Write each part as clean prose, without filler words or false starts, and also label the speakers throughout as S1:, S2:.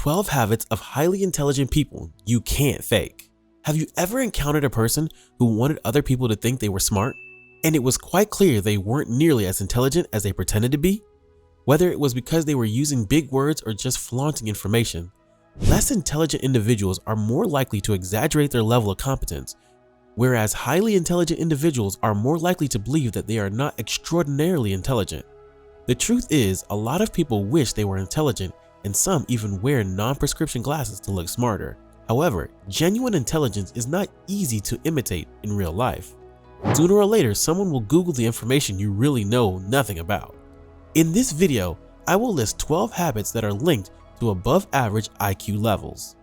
S1: 12 habits of highly intelligent people you can't fake. Have you ever encountered a person who wanted other people to think they were smart, and it was quite clear they weren't nearly as intelligent as they pretended to be? Whether it was because they were using big words or just flaunting information, less intelligent individuals are more likely to exaggerate their level of competence, whereas highly intelligent individuals are more likely to believe that they are not extraordinarily intelligent. The truth is, a lot of people wish they were intelligent, and some even wear non-prescription glasses to look smarter. However, genuine intelligence is not easy to imitate in real life. Sooner or later, someone will Google the information you really know nothing about. In this video, I will list 12 habits that are linked to above average IQ levels.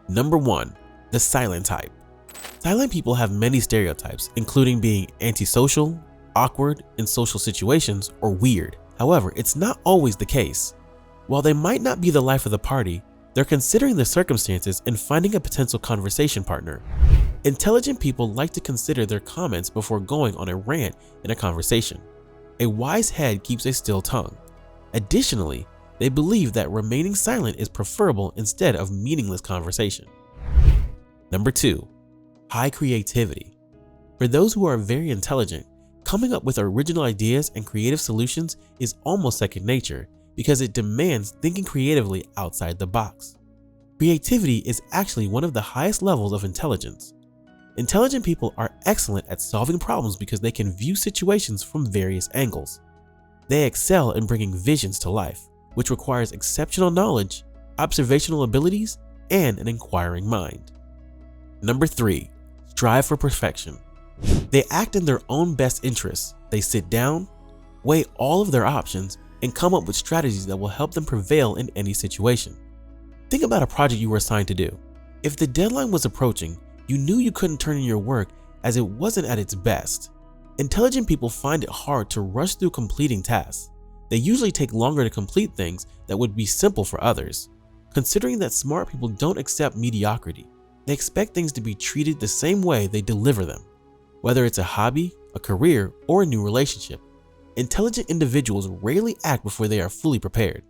S1: Number 1. The silent type. Silent people have many stereotypes, including being antisocial, awkward in social situations, or weird. However, it's not always the case. While they might not be the life of the party, they're considering the circumstances and finding a potential conversation partner. Intelligent people like to consider their comments before going on a rant in a conversation. A wise head keeps a still tongue. Additionally, they believe that remaining silent is preferable instead of meaningless conversation. Number 2. High creativity. For those who are very intelligent, coming up with original ideas and creative solutions is almost second nature because it demands thinking creatively outside the box. Creativity is actually one of the highest levels of intelligence. Intelligent people are excellent at solving problems because they can view situations from various angles. They excel in bringing visions to life, which requires exceptional knowledge, observational abilities, and an inquiring mind. Number 3. Strive for perfection. They act in their own best interests. They sit down, weigh all of their options, and come up with strategies that will help them prevail in any situation. Think about a project you were assigned to do. If the deadline was approaching, you knew you couldn't turn in your work as it wasn't at its best. Intelligent people find it hard to rush through completing tasks. They usually take longer to complete things that would be simple for others. Considering that smart people don't accept mediocrity, they expect things to be treated the same way they deliver them. Whether it's a hobby, a career, or a new relationship, intelligent individuals rarely act before they are fully prepared.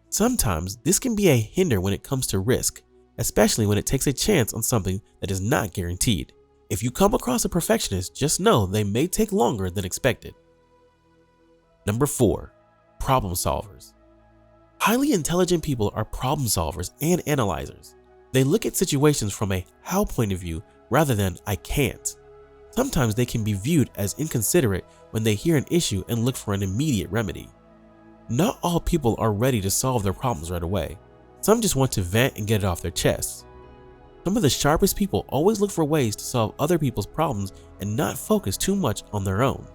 S1: Sometimes this can be a hinder when it comes to risk, especially when it takes a chance on something that is not guaranteed. If you come across a perfectionist, just know they may take longer than expected. Number 4. Problem solvers. Highly intelligent people are problem solvers and analyzers. They look at situations from a how point of view rather than I can't. Sometimes they can be viewed as inconsiderate when they hear an issue and look for an immediate remedy. Not all people are ready to solve their problems right away. Some just want to vent and get it off their chests. Some of the sharpest people always look for ways to solve other people's problems and not focus too much on their own.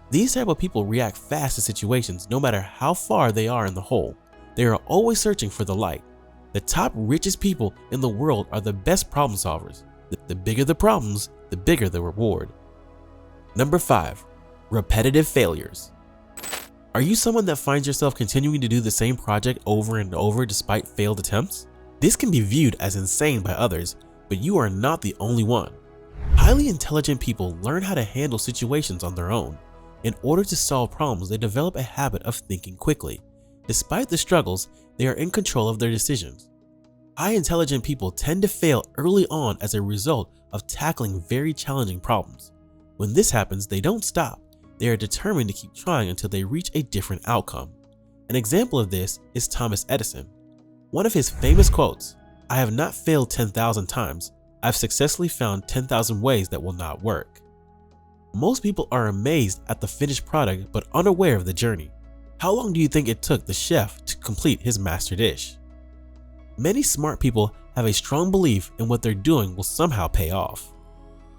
S1: These type of people react fast to situations no matter how far they are in the hole. They are always searching for the light. The top richest people in the world are the best problem solvers. The bigger the problems, the bigger the reward. Number 5. Repetitive failures. Are you someone that finds yourself continuing to do the same project over and over despite failed attempts? This can be viewed as insane by others, but you are not the only one. Highly intelligent people learn how to handle situations on their own. In order to solve problems, they develop a habit of thinking quickly. Despite the struggles, they are in control of their decisions. High intelligent people tend to fail early on as a result of tackling very challenging problems. When this happens, they don't stop. They are determined to keep trying until they reach a different outcome. An example of this is Thomas Edison. One of his famous quotes, "I have not failed 10,000 times. I've successfully found 10,000 ways that will not work." Most people are amazed at the finished product but unaware of the journey. How long do you think it took the chef to complete his master dish? Many smart people have a strong belief in what they're doing will somehow pay off.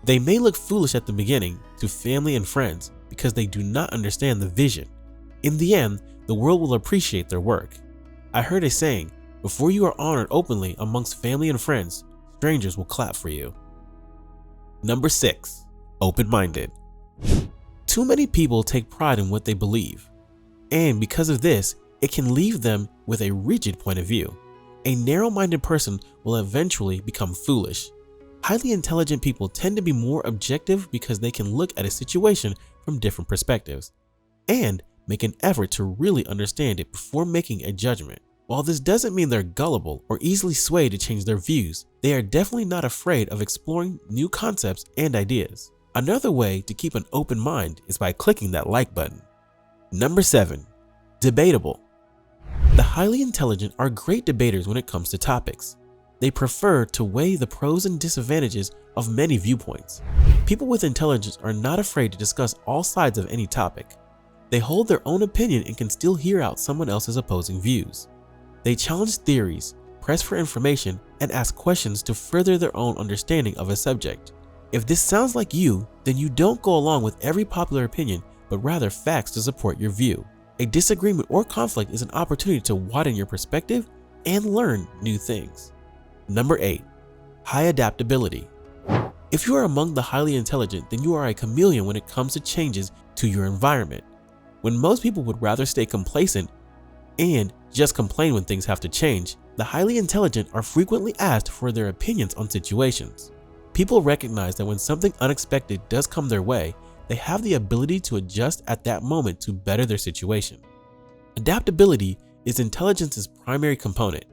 S1: They may look foolish at the beginning to family and friends because they do not understand the vision. In the end, the world will appreciate their work. I heard a saying, before you are honored openly amongst family and friends, strangers will clap for you. Number 6. Open-minded. Too many people take pride in what they believe, and because of this, it can leave them with a rigid point of view. A narrow-minded person will eventually become foolish. Highly intelligent people tend to be more objective because they can look at a situation from different perspectives and make an effort to really understand it before making a judgment. While this doesn't mean they're gullible or easily swayed to change their views, they are definitely not afraid of exploring new concepts and ideas. Another way to keep an open mind is by clicking that like button. Number 7. Debatable. The highly intelligent are great debaters when it comes to topics. They prefer to weigh the pros and disadvantages of many viewpoints. People with intelligence are not afraid to discuss all sides of any topic. They hold their own opinion and can still hear out someone else's opposing views. They challenge theories, press for information, and ask questions to further their own understanding of a subject. If this sounds like you, then you don't go along with every popular opinion, but rather facts to support your view. A disagreement or conflict is an opportunity to widen your perspective and learn new things. Number 8. High adaptability. If you are among the highly intelligent, then you are a chameleon when it comes to changes to your environment. When most people would rather stay complacent and just complain when things have to change, the highly intelligent are frequently asked for their opinions on situations. People recognize that when something unexpected does come their way, they have the ability to adjust at that moment to better their situation. Adaptability is intelligence's primary component.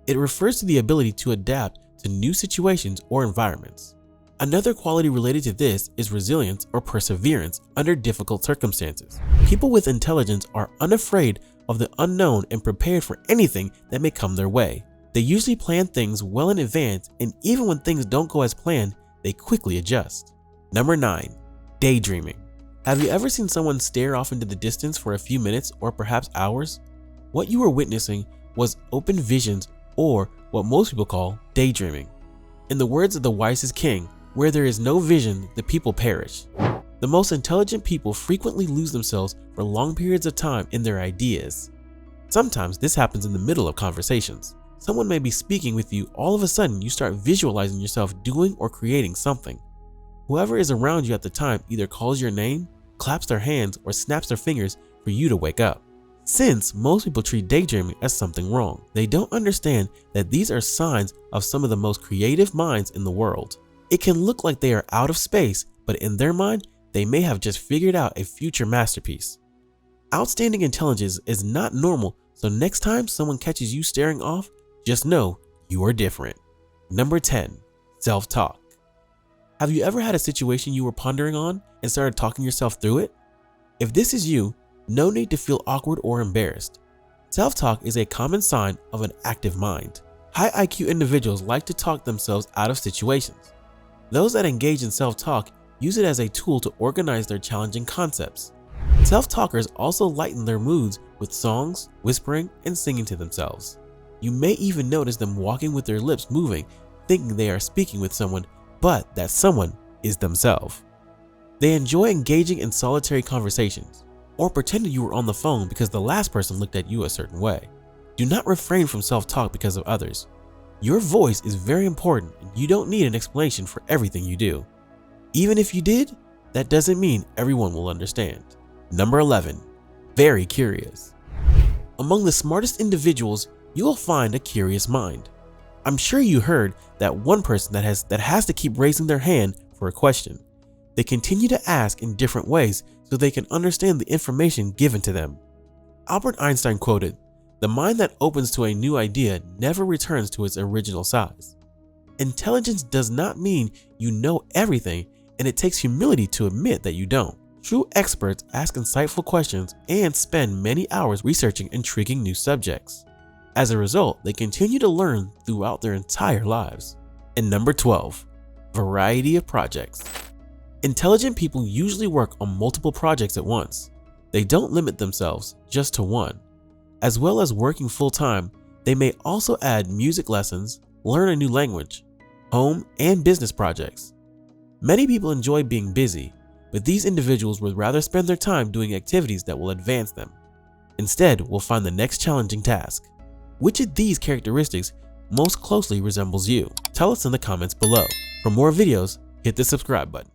S1: It refers to the ability to adapt to new situations or environments. Another quality related to this is resilience or perseverance under difficult circumstances. People with intelligence are unafraid of the unknown and prepared for anything that may come their way. They usually plan things well in advance, and even when things don't go as planned, they quickly adjust. Number 9. Daydreaming. Have you ever seen someone stare off into the distance for a few minutes or perhaps hours? What you were witnessing was open visions, or what most people call daydreaming. In the words of the wisest king, where there is no vision, the people perish. The most intelligent people frequently lose themselves for long periods of time in their ideas. Sometimes this happens in the middle of conversations. Someone may be speaking with you, all of a sudden you start visualizing yourself doing or creating something. Whoever is around you at the time either calls your name, claps their hands, or snaps their fingers for you to wake up. Since most people treat daydreaming as something wrong, they don't understand that these are signs of some of the most creative minds in the world. It can look like they are out of space, but in their mind, they may have just figured out a future masterpiece. Outstanding intelligence is not normal, so next time someone catches you staring off, just know you are different. Number 10. Self-talk. Have you ever had a situation you were pondering on and started talking yourself through it? If this is you, no need to feel awkward or embarrassed. Self-talk is a common sign of an active mind. High IQ individuals like to talk themselves out of situations. Those that engage in self-talk use it as a tool to organize their challenging concepts. Self-talkers also lighten their moods with songs, whispering, and singing to themselves. You may even notice them walking with their lips moving, thinking they are speaking with someone, but that someone is themselves. They enjoy engaging in solitary conversations, or pretending you were on the phone because the last person looked at you a certain way. Do not refrain from self-talk because of others. Your voice is very important, and you don't need an explanation for everything you do. Even if you did, that doesn't mean everyone will understand. Number 11. Very curious. Among the smartest individuals, you will find a curious mind. I'm sure you heard that one person that has to keep raising their hand for a question. They continue to ask in different ways so they can understand the information given to them. Albert Einstein quoted, "The mind that opens to a new idea never returns to its original size." Intelligence does not mean you know everything, and it takes humility to admit that you don't. True experts ask insightful questions and spend many hours researching intriguing new subjects. As a result, they continue to learn throughout their entire lives. And number 12, variety of projects. Intelligent people usually work on multiple projects at once. They don't limit themselves just to one. As well as working full-time, they may also add music lessons, learn a new language, home and business projects. Many people enjoy being busy, but these individuals would rather spend their time doing activities that will advance them. Instead, will find the next challenging task. Which of these characteristics most closely resembles you? Tell us in the comments below. For more videos, hit the subscribe button.